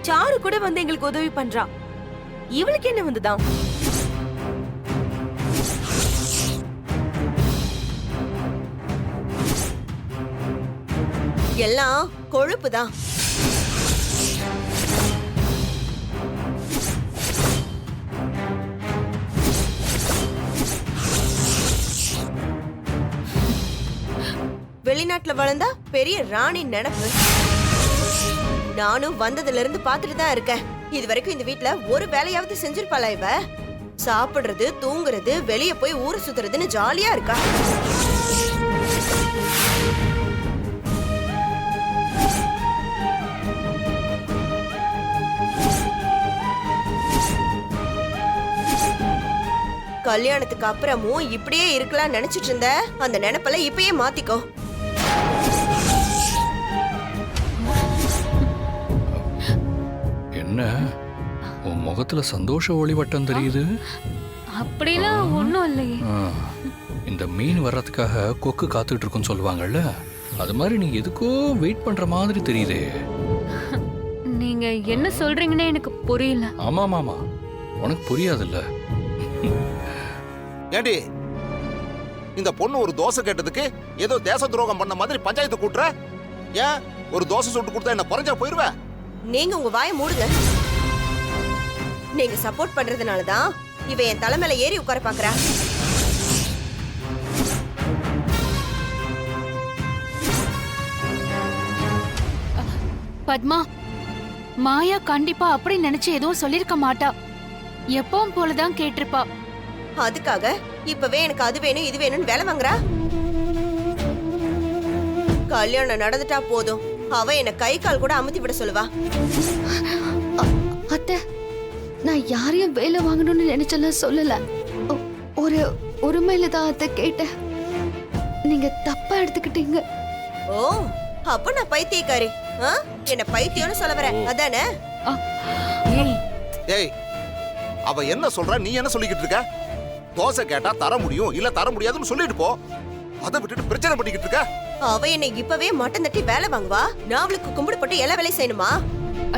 Sir கூட வந்து எங்களுக்கு உதவி பண்றா. இவளுக்கு என்ன வந்துதான்? எல்லாம் கொழுப்புதான். வெளிநாட்டுல வளர்ந்தா பெரிய ராணி நினைப்பு. நானும் வந்ததுல இருந்து பாத்துட்டு தான் இருக்கேன். இது வரைக்கும் இந்த வீட்ல ஒரு வேலையாவது செஞ்சிருப்பாளா இவ? சாப்பிடுறது, தூங்குறது, வெளிய போய் ஊரு சுத்துறதுன்னு ஜாலியா இருக்கா. கல்யாணத்துக்கு அப்புறமும் இப்படியே இருக்கலாம் நினைச்சிட்டு இருந்த அந்த நினைப்பெல்லாம் இப்பயே மாத்திக்கோ. என்ன உன் முகத்துல சந்தோஷ ஒளிவட்டம் தெரியுது? அப்படிலாம் ஒண்ணும் இல்லையே. இந்த மீன் வர்றதுக்காக கொக்கு காத்துட்டு இருக்குன்னு சொல்லுவாங்கல்ல, அது மாதிரி நீ எதுக்கோ வெயிட் பண்ற மாதிரி தெரியுதே. நீங்க என்ன சொல்றீங்கன்னு எனக்கு புரியல. ஆமா மாமா, உனக்கு புரியாதுல்ல. ஏண்டி இந்த பொண்ணு ஒரு தோசை கேட்டதுக்கு ஏதோ தேச துரோகம் பண்ண மாதிரி பஞ்சாயத்து கூட்டுற? ஏன் ஒரு தோசை சுட்டு கொடுத்தா என்ன குறைஞ்சா போயிருவ? நீங்க உங்க வாயை மூடுங்க. நீங்க சப்போர்ட் பண்றதுனாலதான் இவ என் தலைமையில ஏறி உட்கார பாக்குறா. பத்மா, மாயா கண்டிப்பா அப்படி நினைச்சு எதுவும் சொல்லிருக்க மாட்டா. எப்பவும் போலதான் கேட்டிருப்பா. அதுக்காக இப்பவே எனக்கு அது வேணும் இது வேணும்னு வேலை வாங்குறா. கல்யாணம் நடந்துட்டா போதும், அவ என்ன கை கால் கூட அமுத்தி விட சொல்லுவா. அத்தை, நான் யாரையும் வேலை வாங்கணும்னு நினைச்செல்லாம் சொல்லல. ஒரு உரிமையில தான் அத்தை கேட்டேன். நீங்க தப்பா எடுத்துக்கிட்டீங்க. ஓ, அப்ப நான் பைத்தியக்காரி. என்ன பைத்தியம்னு சொல்ல வர அதானே? ஏய், அவ என்ன சொல்றா, நீ என்ன சொல்லிக்கிட்டு இருக்க? தோசை கேட்டா தர முடியும், இல்ல தர முடியாதுன்னு சொல்லிட்டு போ. அதை விட்டுட்டு பிரச்சனை பண்ணிக்கிட்டு இருக்க. அவ என்னை இப்பவே மட்டம் தட்டி வேலை வாங்குவா. நான் அவளுக்கு கும்பிடு போட்டு எல்லா வேலையும் செய்யணுமா?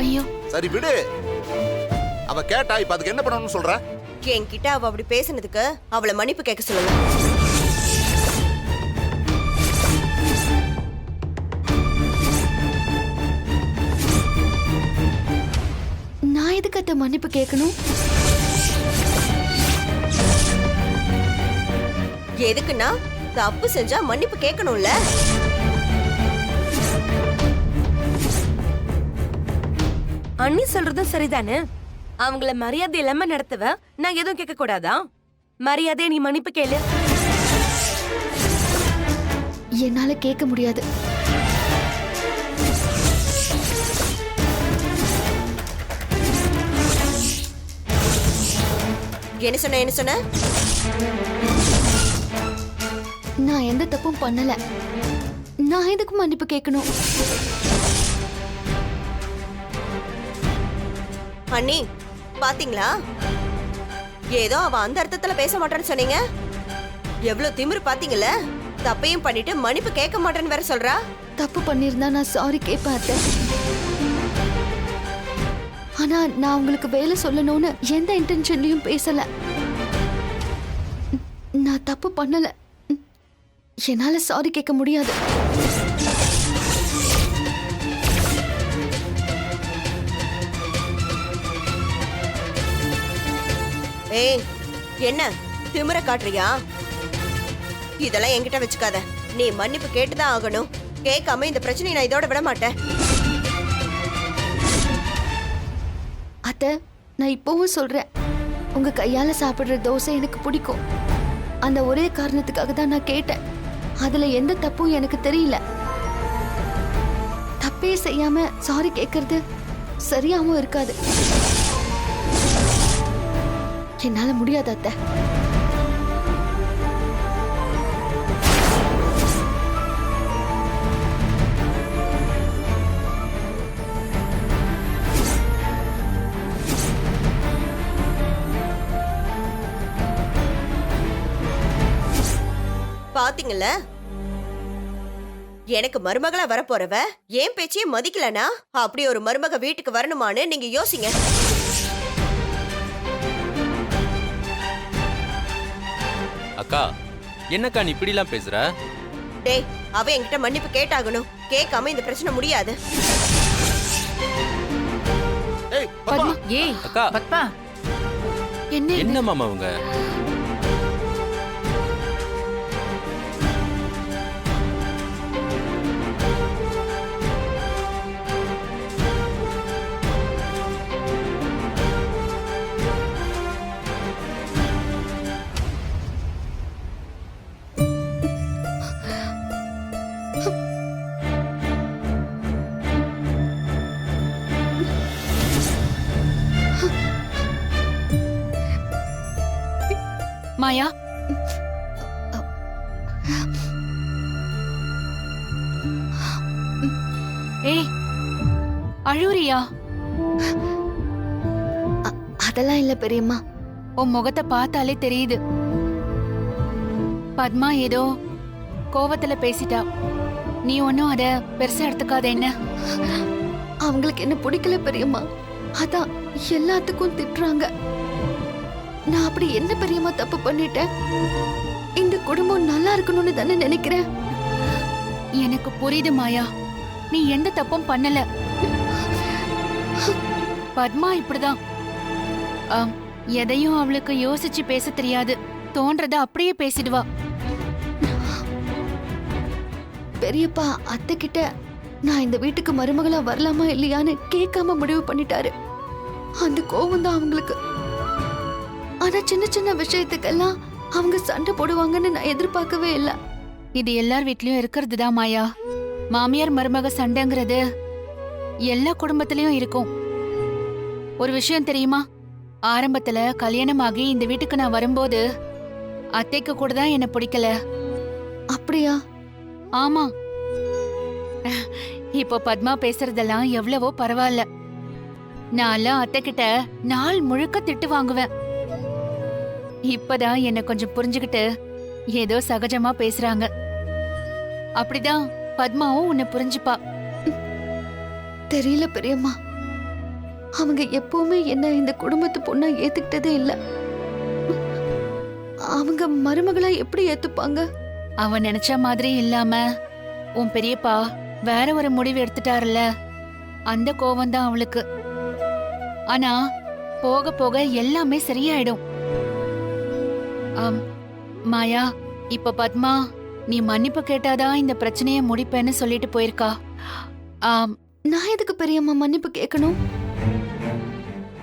ஐயோ, சரி விடு. அவ கேட்டா இப்ப அதுக்கு என்ன பண்ணணும்னு சொல்ற? என்கிட்ட அவ அப்படி பேசினதுக்கு அவளை மன்னிப்பு கேட்க சொல்லுங்க. நான் எதுக்கு அத்தை மன்னிப்பு கேட்கணும்? எதுக்குன்னா தப்பு செஞ்சா மன்னிப்பு கேட்கணும்ல. அண்ணி சொல்றதும் சரிதானே. அவங்கள மரியாதை இல்லாம நடத்துவ, நான் எதுவும் கேட்க கூடாதா? மரியாதையை நீ மன்னிப்பு கேளு. என்னால கேட்க முடியாது. என்ன சொன்ன என்ன சொன்ன? நான் எந்த தப்பும் பண்ணல. நான் எதுக்கு மன்னிப்பு கேட்கணும்? அண்ணி பாத்தீங்களா, ஏதோ அவ அந்த அர்த்தத்துல பேச மாட்டான்னு சொன்னீங்க. எவ்வளவு திமிரு பாத்தீங்கல்ல. தப்பையும் பண்ணிட்டு மன்னிப்பு கேட்க மாட்டேன்னு வேற சொல்றா. தப்பு பண்ணிருந்தா நான் சாரி கேட்பேன் அத்தை. ஆனா நான் உங்களுக்கு வேலை சொல்லணும்னு எந்த இன்டென்ஷன்லயும் பேசல. நான் தப்பு பண்ணல. என்னால சாரி கேட்க முடியாது. ஏய், என்ன திமிர காட்டுறியா? இதெல்லாம் என்கிட்ட வச்சுக்காத. நீ மன்னிப்பு கேட்டுதான் ஆகணும். கேட்காம இந்த பிரச்சனையை நான் இதோட விட மாட்டேன். அத்தை, நான் இப்பவும் சொல்றேன், உங்க கையால சாப்பிடுற தோசை எனக்கு பிடிக்கும். அந்த ஒரே காரணத்துக்காக தான் நான் கேட்டேன். அதுல எந்த தப்பும் எனக்கு தெரியல. தப்பே செய்யாம சாரி கேட்கறது சரியாவும் இருக்காது. என்னால முடியாது அத்தை. பாத்தீங்கல்ல, எனக்கு மருமகளா வரப்போறவ ஏன் பேச்சையே மதிக்கலனா அப்படி ஒரு மருமக வீட்டுக்கு வரணுமான்னு நீங்க யோசிங்க. அக்கா என்னக்கா நீ இப்படிலாம் பேசுற? டேய், அவ என்கிட்ட மன்னிப்பு கேட்டாகணும். கேட்காம இந்த பிரச்சனை முடியாது. ஏய் பத்மா, ஏய் அக்கா பத்மா என்ன இது? என்ன மாமா அவங்க? மாயா, ஏய் அழுறியா? அதெல்லாம் இல்ல பெரியம்மா. உன் முகத்தை பார்த்தாலே தெரியுது. பத்மா ஏதோ கோவத்துல பேசிட்டா. நீ ஒன்னும் அத பெருசா எடுத்துக்காத என்ன? அவங்களுக்கு என்ன பிடிக்கல பெரியம்மா, அதான் எல்லாத்துக்கும் திட்டுறாங்க. நான் அப்படி என்ன பெரியம்மா தப்பு பண்ணிட்டேன்? இந்த குடும்பம் நல்லா இருக்கணும்னு தானே நினைக்கிறேன். எனக்கு புரியுது மாயா, நீ எந்த தப்பும் பண்ணல. பத்மா இப்படிதான். எதையும் அவளுக்கு யோசிச்சு பேச தெரியாது. தோன்றத அப்படியே பேசிடுவா. பெரியப்பா அத்தை கிட்ட நான் இந்த வீட்டுக்கு மருமகளா வரலாமா இல்லையான்னு கேட்காம முடிவு பண்ணிட்டாரு. அந்த கோவம் தான் அவங்களுக்கு. ஆனா சின்ன சின்ன விஷயத்துக்கெல்லாம் அவங்க சண்டை போடுவாங்கன்னு நான் எதிர்பார்க்கவே இல்லை. இது எல்லார் வீட்லயும் இருக்கிறது தான் மாயா. மாமியார் மருமக சண்டைங்கிறது எல்லா குடும்பத்திலயும் இருக்கும். ஒரு விஷயம் தெரியுமா? ஆரம்பத்துல கல்யாணமாகி இந்த வீட்டுக்கு நான் வரும்போது அத்தைக்கு கூட தான் என்ன பிடிக்கல. அப்படியா? ஆமா. இப்போ பத்மா பேசுறதெல்லாம் எவ்வளவோ பரவாயில்ல. நான்லாம் அத்தை கிட்ட நாள் முழுக்க திட்டு வாங்குவேன். இப்பதான் என்ன கொஞ்சம் புரிஞ்சுக்கிட்டு ஏதோ சகஜமா பேசுறாங்க. அப்படிதான் பத்மாவும் உன்னை புரிஞ்சுப்பா. தெரியல பெரியம்மா, அவங்க எப்பவுமே என்ன இந்த குடும்பத்து பொண்ணா ஏத்துக்கிட்டதே இல்ல. அவங்க மருமகளா எப்படி ஏத்துப்பாங்க? அவன் நினைச்ச மாதிரி இல்லாம உன் பெரியப்பா வேற ஒரு முடிவு எடுத்துட்டாருல, அந்த கோவம் தான் அவளுக்கு. ஆனா போக போக எல்லாமே சரியாயிடும். மாயா, இப்ப பத்மா நீ மன்னிப்பு கேட்டாதான் இந்த பிரச்சனைய முடிப்பேன்னு சொல்லிட்டு போயிருக்கா. நான் எதுக்கு பெரியம்மா மன்னிப்பு கேட்கணும்?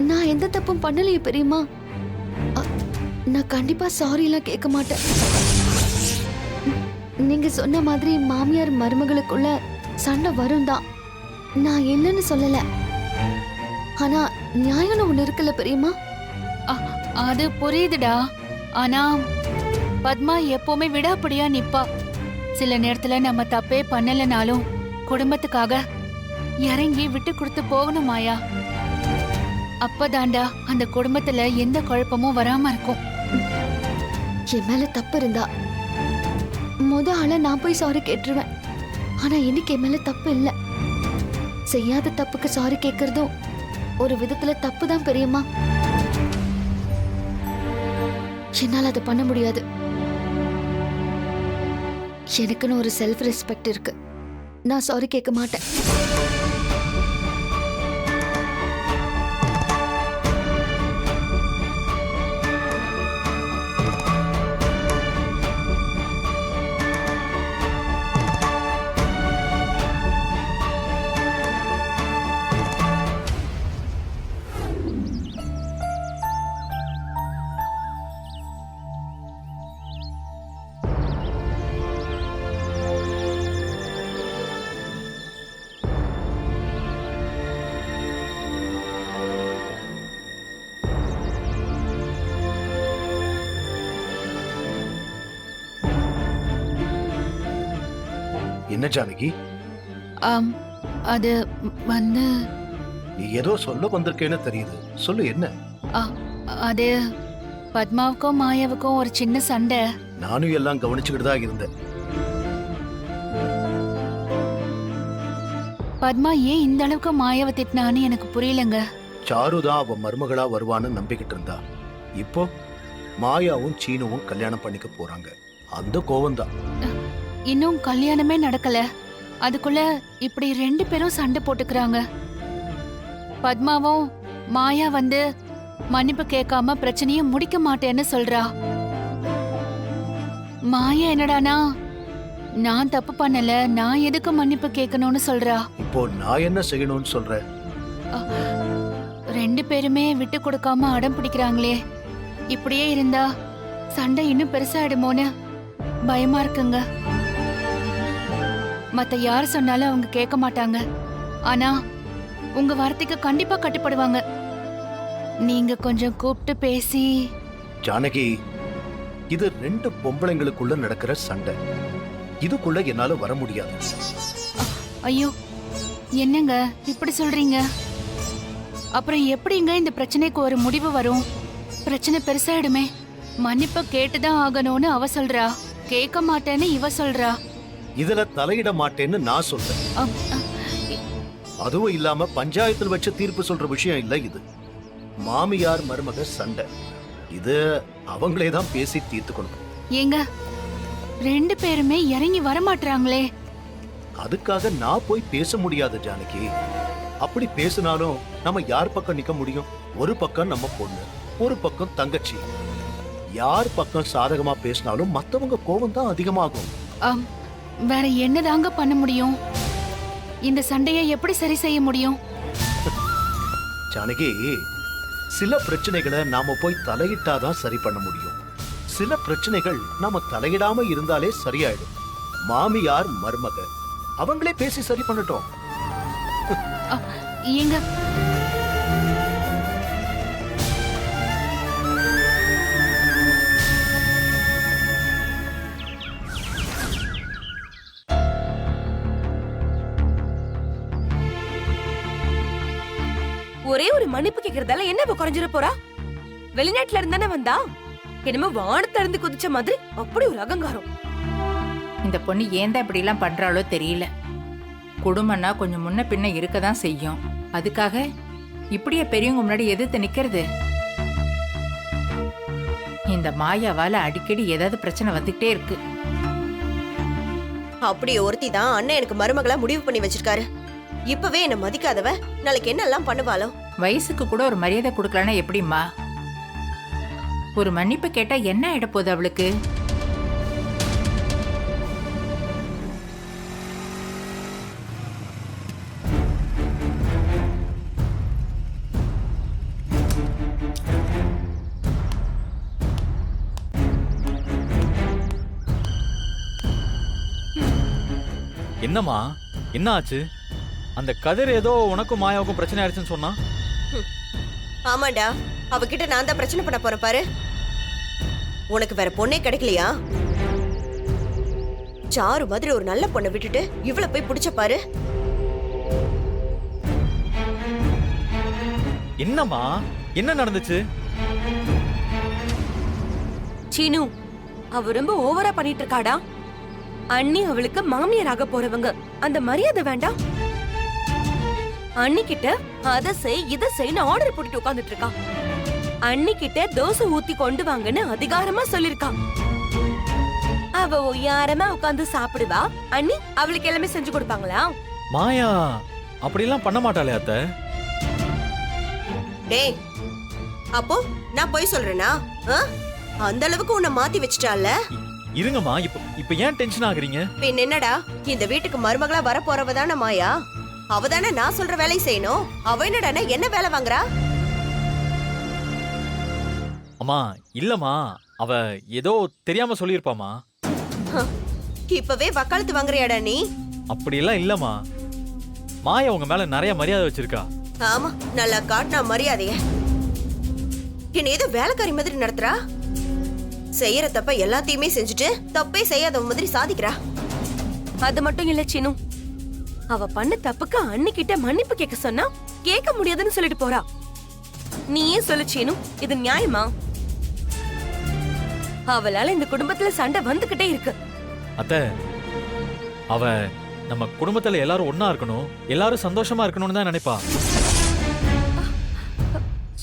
நான் எந்த தப்பும் பண்ணலையே பெரியம்மா. நான் கண்டிப்பா சாரி எல்லாம் கேட்க மாட்டேன். நீங்க சொன்ன மாதிரி மாமியார் மருமகளுக்குள்ள சண்டை வரும் தான், நான் இல்லைன்னு சொல்லல. ஆனா நியாயம்னு ஒண்ணு இருக்குல்ல பெரியம்மா. அது புரியுதுடா. ஆனா பத்மா எப்பவுமே விடாப்படியா நிப்பா. சில நேரத்துல நம்ம தப்பே பண்ணலனாலும் குடும்பத்துக்காக இறங்கி விட்டு கொடுத்து போகணும் மாயா. அப்பதாண்டா அந்த குடும்பத்துல எந்த குழப்பமும் வராம இருக்கும். என் மேல தப்பு இருந்தா முத ஆள நான் போய் சாரி கேட்டுருவேன். ஆனா இன்னைக்கு என் மேல தப்பு இல்ல. செய்யாத தப்புக்கு சாரி கேட்கறதும் ஒரு விதத்துல தப்பு தான் பெரியம்மா. என்னால அதை பண்ண முடியாது. எனக்குன்னு ஒரு செல்ஃப் ரெஸ்பெக்ட் இருக்கு. நான் சாரி கேட்க மாட்டேன். என்ன ஜானகி? அது வந்து நீ ஏதோ சொல்ல வந்திருக்கேன்னு தெரியுது. சொல்லு என்ன? அது பத்மாவுக்கும் மாயாவுக்கும் ஒரு சின்ன சண்டை. நானும் எல்லாம் கவனிச்சுக்கிட்டு தான் இருந்தேன். பத்மா ஏன் இந்த அளவுக்கு மாயாவை திட்டினான்னு எனக்கு புரியலங்க. சாருதான் அவ மருமகளா வருவான்னு நம்பிக்கிட்டு இருந்தா. இப்போ மாயாவும் சீனுவும் கல்யாணம் பண்ணிக்க போறாங்க. அந்த கோவம்தான். இன்னும் கல்யாணமே நடக்கல, அதுக்குள்ள இப்படி 2 பேரும் சண்டை போட்டுக்கிறாங்க. பத்மாவும் மாயா வந்து மன்னிப்பு கேட்காம பிரச்சனைய முடிக்க மாட்டேன்னு சொல்றா. மாயா என்னடானா, நான் தப்பு பண்ணல, நான் எதுக்கு மன்னிப்பு கேட்கணும்னு சொல்றா. இப்போ நான் என்ன செய்யணும்னு சொல்றேன்? 2 பேருமே விட்டு கொடுக்காம அடம் பிடிக்கிறாங்களே. இப்படியே இருந்தா சண்டை இன்னும் பெருசாயிடுமோன்னு பயமா இருக்குங்க. மத்த யார் சொன்னாலும் அவங்க கேட்க மாட்டாங்க. ஆனா உங்க வார்த்தைக்கு கண்டிப்பா கட்டுப்படுவாங்க. நீங்க கொஞ்சம் கூப்பிட்டு பேசி. ஜானகி, இது 2 பொம்பளைங்களுக்குள்ள நடக்கிற சண்டை. இதுக்குள்ள என்னால வர முடியாது. ஐயோ, என்னங்க இப்படி சொல்றீங்க? அப்புறம் எப்படிங்க இந்த பிரச்சனைக்கு ஒரு முடிவு வரும்? பிரச்சனை பெருசாயிடுமே. மன்னிப்பு கேட்டுதான் ஆகணும்னு அவ சொல்றா, கேட்க மாட்டேன்னு இவ சொல்றா. இதுல தலையிட மாட்டேன்னு நான் சொல்றேன். அம், அ, அதுவும் இல்லாம பஞ்சாயத்துல வச்சு தீர்ப்பு சொல்ற விஷயம் இல்ல இது. மாமியார் மருமக சண்டை. இது அவங்களே தான் பேசி தீர்த்துக்கணும். ஏங்க 2 பேருமே இறங்கி வர மாட்டாங்களே. அதுக்காக நான் போய் பேச முடியாது ஜானகி. அப்படி பேசினாலும் நம்ம யார் பக்கம் நிக்க முடியும்? ஒரு பக்கம் நம்ம பொண்ணு, ஒரு பக்கம் தங்கச்சி. யார் பக்கம் சாதகமா பேசினாலும் மத்தவங்க கோபம் தான் அதிகமாகும். அம், வேற என்னதாங்க பண்ண முடியும்? இந்த சண்டையை எப்படி சரி செய்ய முடியும்? ஜானகி, சில பிரச்சனைகளை நாம போய் தலையிட்டாதான் சரி பண்ண முடியும். சில பிரச்சனைகள் நாம தலையிடாம இருந்தாலே சரியாயிடும். மாமியார் மருமக அவங்களே பேசி சரி பண்ணட்டும். அ, ஏங்க ஒரே ஒரு மன்னிப்பு கேக்குறதால என்ன இப்ப குறைஞ்சிட போறா? வெளிநாட்டுல இருந்தானே வந்தா, என்னமோ வானத்துல இருந்து குதிச்ச மாதிரி அப்படி ஒரு அகங்காரம். இந்த பொண்ணு ஏன் தான் இப்படி எல்லாம் பண்றாளோ தெரியல. குடும்பம்னா கொஞ்சம் முன்ன பின்ன இருக்கதான் செய்யும். அதுக்காக இப்படியே பெரியவங்க முன்னாடி எதிர்த்து நிக்கிறது? இந்த மாயாவால அடிக்கடி ஏதாவது பிரச்சனை வந்துகிட்டே இருக்கு. அப்படி ஒருத்தி தான் அண்ணன் எனக்கு மருமகளா முடிவு பண்ணி வச்சிருக்காரு. இப்பவே என்ன மதிக்காதவ நாளைக்கு என்னெல்லாம் பண்ணுவாளோ? வயசுக்கு கூட ஒரு மரியாதை கொடுக்கலன்னா எப்படிம்மா? ஒரு மன்னிப்பு கேட்டா என்ன ஆயிட போகுது அவளுக்கு? என்னம்மா, என்ன ஆச்சு? அந்த கதிர் ஏதோ உனக்கும் மாயாவுக்கும் பிரச்சனை ஆயிடுச்சுன்னு சொன்னா. ஆமாண்டா, அவகிட்ட நான் தான் பிரச்சனை பண்ண போறேன் பாரு. உனக்கு வேற பொண்ணே கிடைக்கலையா? சாரு மாதிரி ஒரு நல்ல பொண்ணை விட்டுட்டு இவள போய் பிடிச்ச பாரு. என்னம்மா, என்ன நடந்துச்சு? சீனு, அவ ரொம்ப ஓவரா பண்ணிட்டு இருக்காடா. அண்ணி அவளுக்கு மாமியாராக போறவங்க, அந்த மரியாதை வேண்டாம்? அண்ணி கிட்ட அத செய் இத செய்யு ஆர்டர் போட்டுட்டு உட்கார்ந்துட்டு இருக்கா. அண்ணி கிட்ட தோசை ஊத்தி கொண்டு வாங்கன்னு அதிகாரமா சொல்லிருக்கா. அவ யாரமா உட்கார்ந்து சாப்பிடுவா, அண்ணி அவளுக்கு எல்லாமே செஞ்சு கொடுப்பாங்களா? மாயா அப்படிலாம் பண்ண மாட்டாளே அத்தை. டேய், அப்போ நான் போய் சொல்றேனா? அந்த அளவுக்கு உன்னை மாத்தி வச்சிட்டால. இருங்கம்மா, இப்ப ஏன் டென்ஷன் ஆகுறீங்க? பின் என்னடா, இந்த வீட்டுக்கு மருமகளா வர போறவ தானே மாயா. அவதானே நான் சொல்ற வேலையை செய்யணும். அவ என்னடானே என்ன வேலை வாங்குறா? அம்மா இல்லம்மா, அவ ஏதோ தெரியாம சொல்லிருப்பாமா. இப்பவே வக்காலத்து வாங்குறியாடா நீ? அப்படியெல்லாம் இல்லம்மா, மாயா உங்க மேல நிறைய மரியாதை வச்சிருக்கா. ஆமா, நல்லா காட்டினா மரியாதைய. என்ன ஏதோ வேலைக்காரி மாதிரி நடத்துறா. செய்யற தப்ப எல்லாத்தையுமே செஞ்சுட்டு தப்பே செய்யாதவ மாதிரி சாதிக்கிறா. அது மட்டும் இல்ல சீனு, அவ பண்ண தப்புக்கு அன்னிக்கிட்ட மன்னிப்பு கேட்க சொன்னா கேட்க முடியாதுன்னு சொல்லிட்டு போறா. நீயே சொல்லு சீனு, இது நியாயமா? அவளால இந்த குடும்பத்துல சண்டை வந்துகிட்டே இருக்கு. அத்தை, அவ நம்ம குடும்பத்துல எல்லாரும் ஒண்ணா இருக்கணும், எல்லாரும் சந்தோஷமா இருக்கணும்னு தான் நினைப்பா.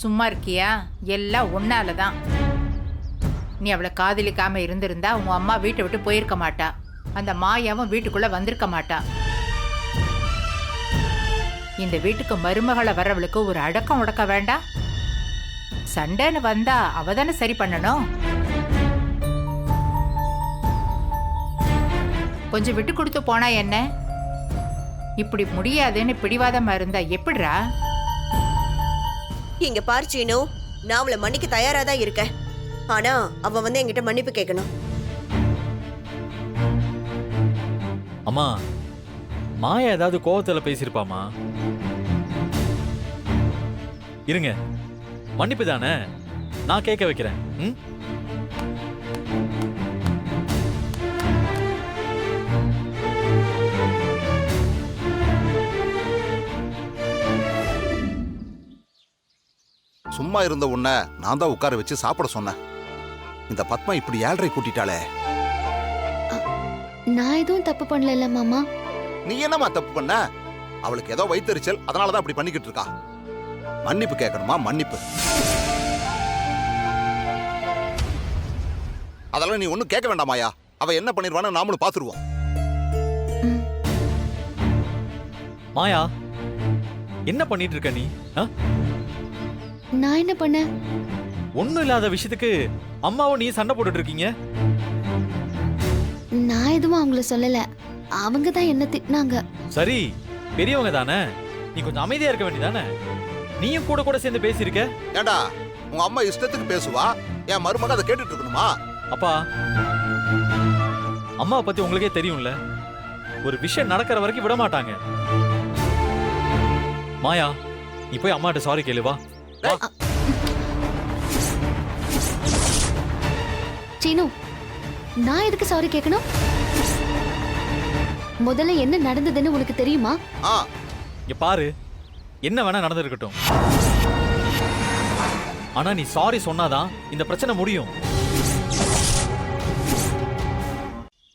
சும்மா இருக்கியா? எல்லாம் ஒன்னால தான். நீ அவளை காதலிக்காம இருந்திருந்தா உன் அம்மா வீட்டை விட்டு போயிருக்க மாட்டா, அந்த மாயாவும் வீட்டுக்குள்ள வந்திருக்க மாட்டா. இந்த வீட்டுக்கு மருமகளை வரவளுக்கு ஒரு அடக்கம் உடக்க வேண்டாம்? சண்டைன்னு வந்தா அவ தானே சரி பண்ணணும். கொஞ்சம் விட்டு கொடுத்து போனா என்ன? இப்படி முடியாதுன்னு பிடிவாதமா இருந்தா எப்படிரா? இங்க பாரு சீனு, நான் அவளை மன்னிக்க தயாரா தான் இருக்கேன். ஆனா அவ வந்து என்கிட்ட மன்னிப்பு கேட்கணும். அம்மா, மாயா ஏதாவது கோவத்துல பேசியிருப்பாமா? இருங்க, மன்னிப்பு தானே, நான் கேட்க வைக்கிறேன். ம்? சும்மா இருந்த உன்னை நான் தான் உட்கார வச்சு சாப்பிட சொன்னேன். இந்த பத்மா இப்படி 7:30 கூட்டிட்டாளே. நான் எதுவும் தப்பு பண்ணல மாமா. நீ என்னம்மா தப்பு பண்ண? அவளுக்கு ஏதோ வயித்தெரிச்சல், அதனாலதான் அப்படி பண்ணிக்கிட்டு இருக்கா. மன்னிப்பு கேட்கணுமா? மன்னிப்பு. அதெல்லாம் நீ ஒன்னும் கேட்க வேண்டாமாயா. அவ என்ன பண்ணிருவான்னு நாமளும் பாத்துருவோம். மாயா, என்ன பண்ணிட்டு இருக்க நீ? நான் என்ன பண்ண? ஒண்ணும் இல்லாத விஷயத்துக்கு அம்மாவும் நீ சண்டை போட்டுட்டு இருக்கீங்க. நான் எதுவும் அவங்கள சொல்லல, அவங்க தான் என்ன திட்டினாங்க. சரி, பெரியவங்க தானே, நீ கொஞ்சம் அமைதியா இருக்க வேண்டியதானே? நீயும் கூட கூட சேர்ந்து பேசியிருக்க. ஏண்டா, உங்க அம்மா இஷ்டத்துக்கு பேசுவா, என் மருமக அதை கேட்டுட்டு இருக்கணுமா? அப்பா, அம்மாவை பத்தி உங்களுக்கே தெரியும்ல, ஒரு விஷயம் நடக்கிற வரைக்கும் விட மாட்டாங்க. மாயா, நீ போய் அம்மாட்ட சாரி கேளு வா. சீனு, நான் எதுக்கு சாரி கேட்கணும்? முதல்ல என்ன நடந்ததுன்னு உனக்கு தெரியுமா? இங்க பாரு, என்ன வேணா நடந்திருக்கட்டும், ஆனா நீ சாரி சொன்னாதான் இந்த பிரச்சனை முடியும்.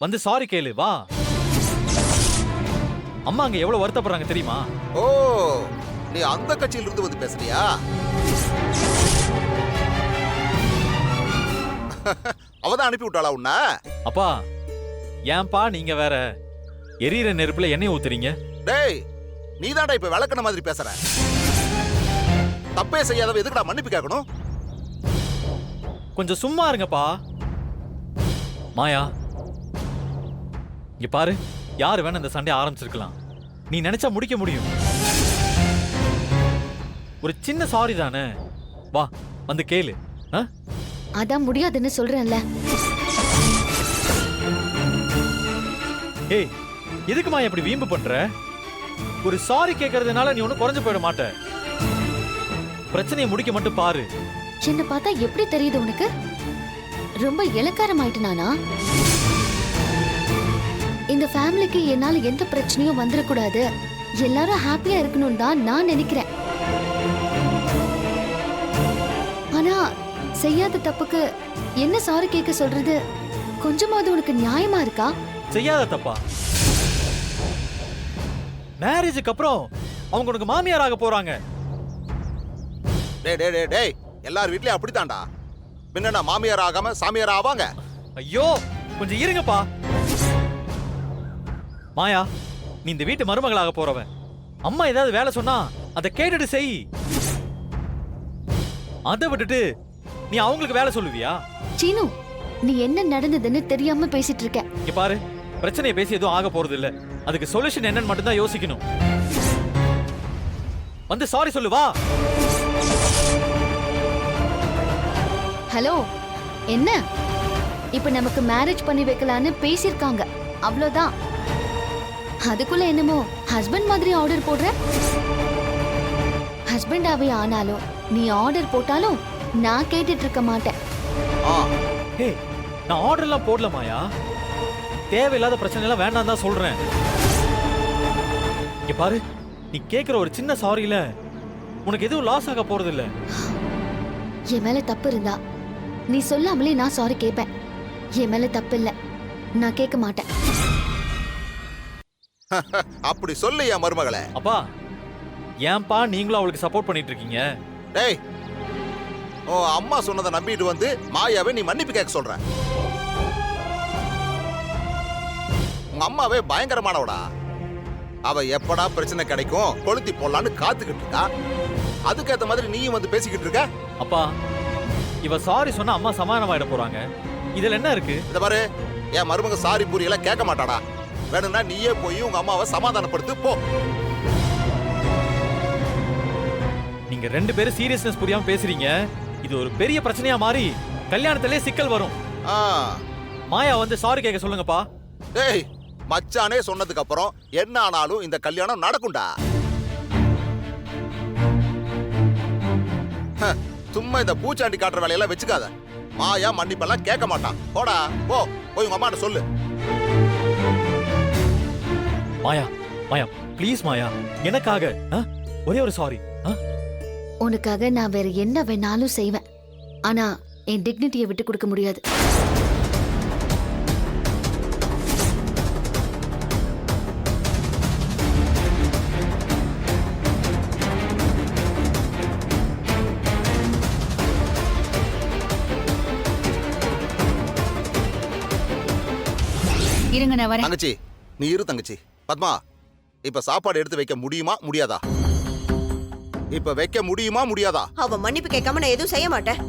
வந்து சாரி கேளு வா. அம்மா அங்க எவ்வளவு வருத்தப்படுறாங்க தெரியுமா? ஓ, நீ அந்த கட்சியில இருந்து வந்து பேசுறியா? அவதான் அனுப்பி விட்டாளா உன்ன? அப்பா, ஏன்பா நீங்க வேற எரியிற நெருப்புல எண்ணெய் ஊத்துறீங்க? டேய், நீதான்டா இப்ப விளக்குன மாதிரி பேசுற. தப்பே செய்யாதவ எதுக்குடா மன்னிப்பு கேட்கணும்? கொஞ்சம் சும்மா இருங்கப்பா. மாயா, இங்க பாரு, யாரு வேணா இந்த சண்டையை ஆரம்பிச்சிருக்கலாம், நீ நினைச்சா முடிக்க முடியும். ஒரு சின்ன சாரி தானே, வா வந்து கேளு. அதான் முடியாதுன்னு சொல்றேன்ல. ஏய், எதுக்குமா இப்படி வீம்பு பண்ற? ஒரு சாரி கேட்கறதுனால நீ ஒன்னும் குறைஞ்சு போயிட மாட்ட. பிரச்சனையை முடிக்க மட்டும் பாரு. என்ன பார்த்தா எப்படி தெரியுது உனக்கு? ரொம்ப இலக்காரம் ஆயிட்டு நானா? இந்த ஃபேமிலிக்கு என்னால எந்த பிரச்சனையும் வந்துடக்கூடாது, எல்லாரும் ஹாப்பியா இருக்கணும் தான் நான் நினைக்கிறேன். ஆனா செய்யாத தப்புக்கு என்ன சாரி கேட்க சொல்றது கொஞ்சமாவது உனக்கு நியாயமா இருக்கா? செய்யாத தப்பா? மேரேஜுக்கு அப்புறம் அவங்க உனக்கு மாமியார் ஆக போறாங்க. டேய் டேய் டேய் டேய், எல்லார் வீட்லயும் அப்படித்தான்டா. பின்ன மாமியார் ஆகாம சாமியார் ஆவாங்க. ஐயோ, கொஞ்சம் இருங்கப்பா. மாயா, நீ இந்த வீட்டு மருமகளாக போறவன். அம்மா ஏதாவது வேலை சொன்னா அதை கேட்டுட்டு செய். அதை விட்டுட்டு நீ அவங்களுக்கு வேலை சொல்லுவியா? சீனு, நீ என்ன நடந்ததுன்னு தெரியாம பேசிட்டு இருக்க. இங்க பாரு, பிரச்சனையை பேசி எதுவும் ஆக போறது இல்ல, அதுக்கு சொல்யூஷன் என்னன்னு மட்டும் தான் யோசிக்கணும். வந்து சாரி சொல்லு வா. ஹலோ, என்ன இப்ப நமக்கு மேரேஜ் பண்ணி வைக்கலான்னு பேசிருக்காங்க, அவ்வளவுதான். அதுக்குள்ள என்னமோ ஹஸ்பண்ட் மாதிரி ஆர்டர் போடுற. ஹஸ்பண்டாவே ஆனாலும் நீ ஆர்டர் போட்டாலும் நான் கேட்டுட்டு இருக்க மாட்டேன். ஹே, நான் ஆர்டர் எல்லாம் போடல மாயா. தேவையில்லாத பிரச்சனை எல்லாம் வேண்டாம் தான் சொல்றேன். இங்க பாரு, நீ கேக்குற ஒரு சின்ன சாரியில உனக்கு எதுவும் லாஸ் ஆக போறது இல்ல. என் மேல தப்பு இருந்தா நீ சொல்லாமலே நான் சாரி கேட்பேன். என் மேல தப்பு இல்ல, நான் கேட்க மாட்டேன். அப்படி சொல்லு என் மருமகளே. அப்பா ஏன்பா நீங்களும் அவளுக்கு சப்போர்ட் பண்ணிட்டு இருக்கீங்க? டேய், ஓ அம்மா சொன்னதை நம்பிட்டு வந்து மாயாவை நீ மன்னிப்பு கேட்க சொல்ற. உங்க அம்மாவே பயங்கரமானவடா. அவ எப்படா பிரச்சனை கிடைக்கும் கொளுத்தி போடலான்னு காத்துக்கிட்டு இருக்கா. அதுக்கேத்த மாதிரி நீயும் வந்து பேசிக்கிட்டு இருக்க. அப்பா இவ சாரி சொன்னா அம்மா சமாதானமாயிட போறாங்க. இதுல என்ன இருக்கு? இத பாரு, என் மருமக சாரி புரியல கேட்க மாட்டாடா. வேணும்னா நீயே போய் உங்க அம்மாவை சமாதானப்படுத்து போ. நீங்க 2 பேரும் சீரியஸ்னஸ் புரியாம பேசுறீங்க. இது ஒரு பெரிய பிரச்சனையா மாறி கல்யாணத்திலே சிக்கல் வரும். மாயா வந்து சாரி கேட்க சொல்லுங்கப்பா. டேய், மச்சானே சொன்னதுக்கு அப்புறம் என்ன ஆனாலும் இந்த கல்யாணம் நடக்கும்டா. சும்மா இந்த பூச்சாண்டி காட்டுற வேலையெல்லாம் வச்சுக்காத. மாயா மன்னிப்பெல்லாம் கேட்க மாட்டான். போடா போ, போய் உங்க அம்மாட்ட சொல்லு. மாயா மாயா ப்ளீஸ் மாயா, எனக்காக ஒரே ஒரு சாரி. உனக்காக நான் வேற என்ன வேணாலும் செய்வேன். ஆனா என் டிக்னிட்டியை விட்டு கொடுக்க முடியாது. இருங்க நான் வரேன். தங்கச்சி நீ இரு தங்கச்சி. பத்மா, இப்ப சாப்பாடு எடுத்து வைக்க முடியுமா முடியாதா? இப்ப வைக்க முடியுமா முடியாதா? அவ மன்னிப்பு கேட்காம நான் எதுவும் செய்ய மாட்டேன்.